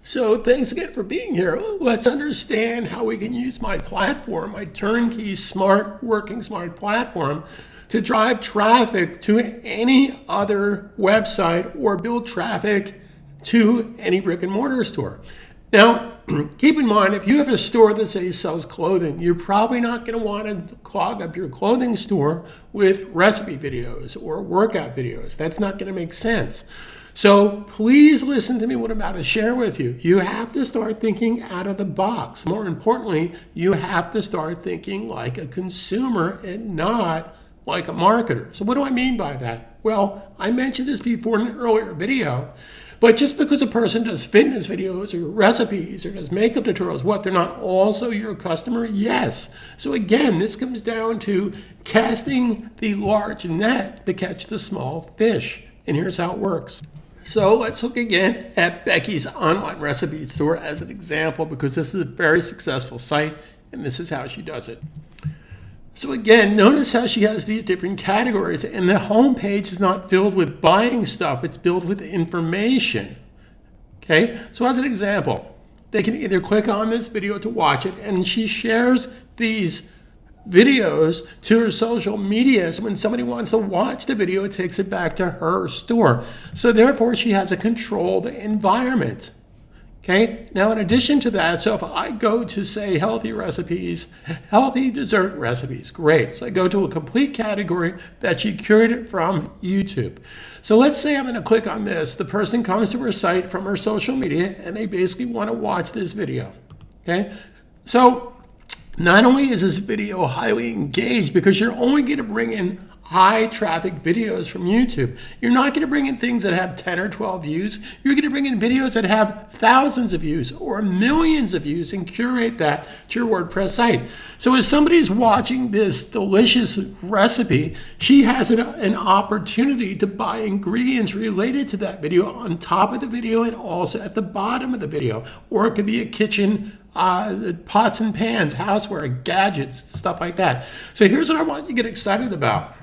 So thanks again for being here. Let's understand how we can use my platform, my turnkey smart platform, to drive traffic to any other website or build traffic to any brick and mortar store. Now, keep in mind, if you have a store that say sells clothing, you're probably not going to want to clog up your clothing store with recipe videos or workout videos. That's not going to make sense. So please listen to me what I'm about to share with you. You have to start thinking out of the box. More importantly, you have to start thinking like a consumer and not like a marketer. So what do I mean by that? Well, I mentioned this before in an earlier video, but just because a person does fitness videos or recipes or does makeup tutorials, what, they're not also your customer? Yes. So again, this comes down to casting the large net to catch the small fish. And here's how it works. So let's look again at Becky's online recipe store as an example, because this is a very successful site and this is how she does it. So again, notice how she has these different categories, and the homepage is not filled with buying stuff, it's filled with information. Okay, so as an example, they can either click on this video to watch it, and she shares these videos to her social media. So when somebody wants to watch the video, it takes it back to her store. So therefore, she has a controlled environment. Okay, now in addition to that, so if I go to say healthy recipes, healthy dessert recipes, great. So I go to a complete category that she curated from YouTube. So let's say I'm going to click on this. The person comes to her site from her social media and they basically want to watch this video. Okay, so not only is this video highly engaged because you're only going to bring in high traffic videos from YouTube. You're not going to bring in things that have 10 or 12 views. You're going to bring in videos that have thousands of views or millions of views and curate that to your WordPress site. So as somebody's watching this delicious recipe, she has an opportunity to buy ingredients related to that video on top of the video and also at the bottom of the video. Or it could be a kitchen pots and pans, houseware, gadgets, stuff like that. So here's what I want you to get excited about.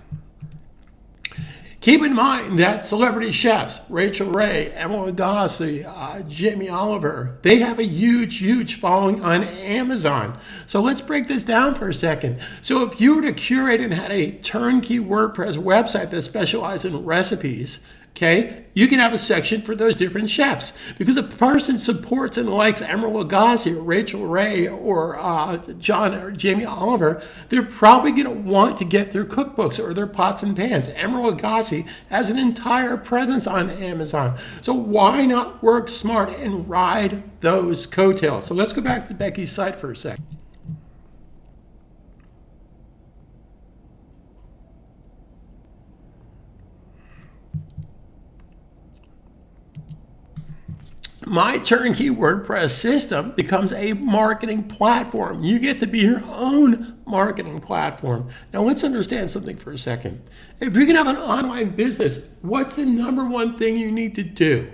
Keep in mind that celebrity chefs, Rachel Ray, Emma Lagasse, Jamie Oliver, they have a huge following on Amazon. So let's break this down for a second. So if you were to curate and had a turnkey WordPress website that specializes in recipes, okay, you can have a section for those different chefs. Because if a person supports and likes Emerald Lagasse or Rachel Ray or John or Jamie Oliver, they're probably going to want to get their cookbooks or their pots and pans. Emerald Lagasse has an entire presence on Amazon. So why not work smart and ride those coattails? So let's go back to Becky's site for a second. My turnkey WordPress system becomes a marketing platform. You get to be your own marketing platform. Now let's understand something for a second. If you're going to have an online business, what's the number one thing you need to do?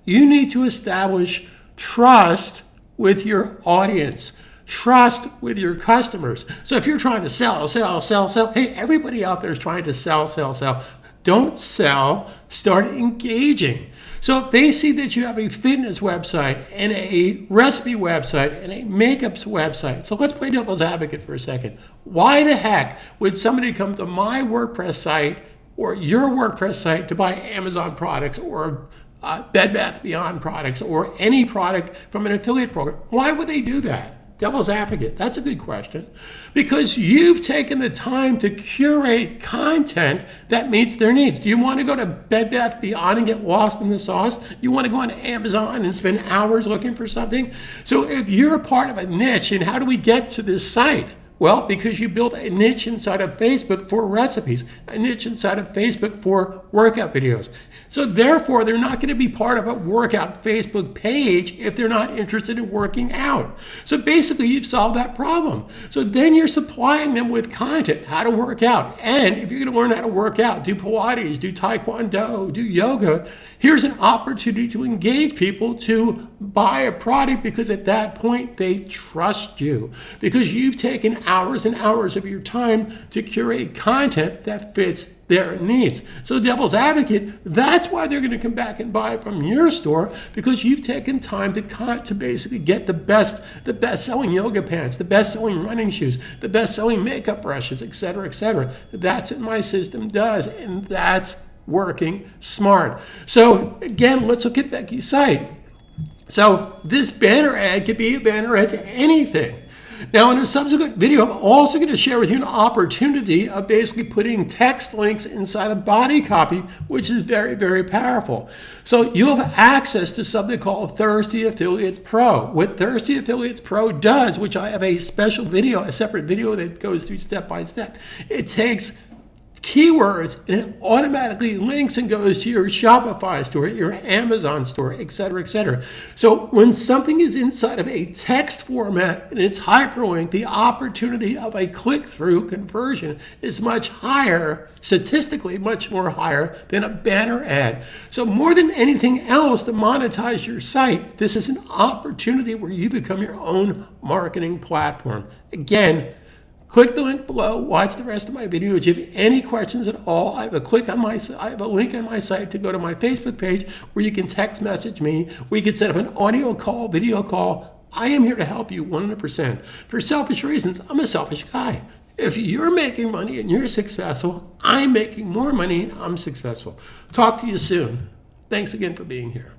You need to establish trust with your audience, trust with your customers. So if you're trying to sell, hey, everybody out there is trying to sell. Don't sell, start engaging. So if they see that you have a fitness website and a recipe website and a makeups website, so let's play devil's advocate for a second. Why the heck would somebody come to my WordPress site or your WordPress site to buy Amazon products or Bed Bath Beyond products or any product from an affiliate program? Why would they do that? Devil's advocate, that's a good question. Because you've taken the time to curate content that meets their needs. Do you want to go to Bed Bath Beyond and get lost in the sauce? You want to go on Amazon and spend hours looking for something? So if you're a part of a niche, and how do we get to this site? Well, because you built a niche inside of Facebook for recipes, a niche inside of Facebook for workout videos. So therefore, they're not going to be part of a workout Facebook page if they're not interested in working out. So basically, you've solved that problem. So then you're supplying them with content, how to work out. And if you're going to learn how to work out, do Pilates, do Taekwondo, do yoga, here's an opportunity to engage people to buy a product, because at that point, they trust you. Because you've taken hours and hours of your time to curate content that fits their needs. So devil's advocate, that's why they're going to come back and buy from your store, because you've taken time to basically get the best selling yoga pants, the best selling running shoes, the best selling makeup brushes, etc., etc. That's what my system does, and that's working smart. So again, let's look at Becky's site. So this banner ad could be a banner ad to anything. Now, in a subsequent video, I'm also going to share with you an opportunity of basically putting text links inside a body copy, which is very, very powerful. So you'll have access to something called Thirsty Affiliates Pro. What Thirsty Affiliates Pro does, which I have a special video, a separate video that goes through step by step, it takes keywords and it automatically links and goes to your Shopify store, your Amazon store, etc., etc. So when something is inside of a text format and it's hyperlinked, the opportunity of a click-through conversion is much higher, statistically much more higher than a banner ad. So more than anything else, to monetize your site, this is an opportunity where you become your own marketing platform. Again, click the link below, watch the rest of my video. If you have any questions at all, I have a link on my site to go to my Facebook page where you can text message me, where you can set up an audio call, video call. I am here to help you 100%. For selfish reasons, I'm a selfish guy. If you're making money and you're successful, I'm making more money and I'm successful. Talk to you soon. Thanks again for being here.